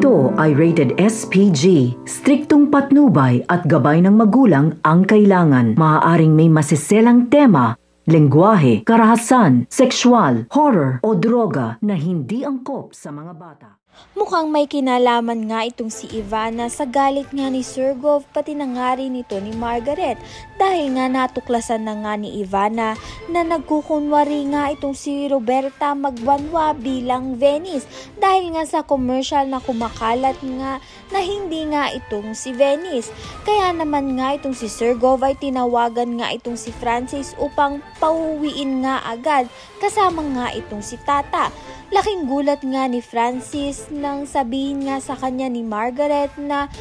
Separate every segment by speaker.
Speaker 1: Ito ay rated SPG. Striktong patnubay at gabay ng magulang ang kailangan. Maaaring may masiselang tema, lengguwahe, karahasan, sexual, horror o droga na hindi angkop sa mga bata.
Speaker 2: Mukhang may kinalaman nga itong si Ivana sa galit nga ni Sergov pati na nga rin ito ni Margaret dahil nga natuklasan na nga ni Ivana na nagkukunwari nga itong si Roberta magbanwa bilang Venice dahil nga sa commercial na kumakalat nga na hindi nga itong si Venice. Kaya naman nga itong si Sergov ay tinawagan nga itong si Francis upang pauwiin nga agad kasama nga itong si Tata. Laking gulat nga ni Francis nang sabihin nga sa kanya ni Margaret na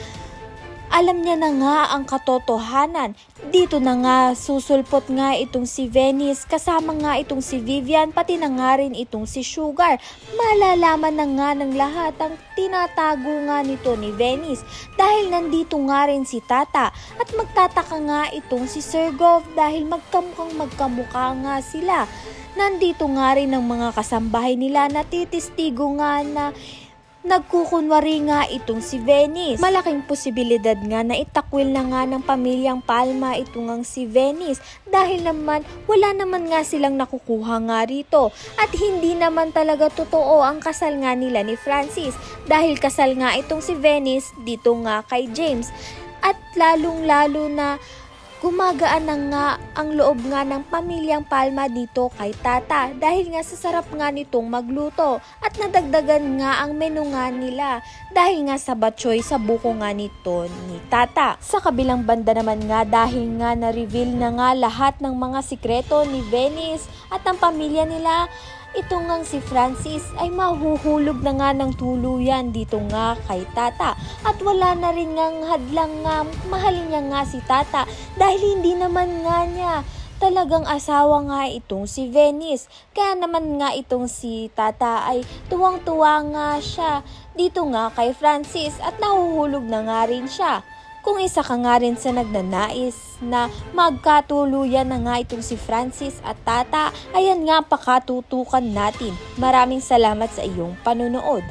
Speaker 2: alam niya na nga ang katotohanan. Dito na nga susulpot nga itong si Venice kasama nga itong si Vivian pati na nga rin itong si Sugar. Malalaman na nga ng lahat ang tinatago nga nito ni Venice dahil nandito nga rin si Tata at magtataka nga itong si Sergov dahil magkamukha nga sila. Nandito nga rin ang mga kasambahay nila na titistigo nga na nagkukunwari nga itong si Venice. Malaking posibilidad nga na itakwil na nga ng pamilyang Palma itong ang si Venice dahil naman wala naman nga silang nakukuha nga rito at hindi naman talaga totoo ang kasal nga nila ni Francis dahil kasal nga itong si Venice dito nga kay James at lalong-lalo na gumagaan na nga ang loob nga ng pamilyang Palma dito kay Tata dahil nga sa sarap nga nitong magluto at nadagdagan nga ang menu nga nila dahil nga sa batchoy sa buko nga nito ni Tata. Sa kabilang banda naman nga dahil nga na-reveal na nga lahat ng mga sikreto ni Venice at ang pamilya nila, ito ngang si Francis ay mahuhulog na nga ng tuluyan dito nga kay Tata at wala na rin ngang hadlang nga mahalin niya nga si Tata dahil hindi naman nga niya talagang asawa nga itong si Venice. Kaya naman nga itong si Tata ay tuwang-tuwa nga siya dito nga kay Francis at nahuhulog na nga rin siya. Kung isa ka nga rin sa nagnanais na magkatuluyan na nga itong si Francis at Tata, ayan nga pakatutukan natin. Maraming salamat sa iyong panunood.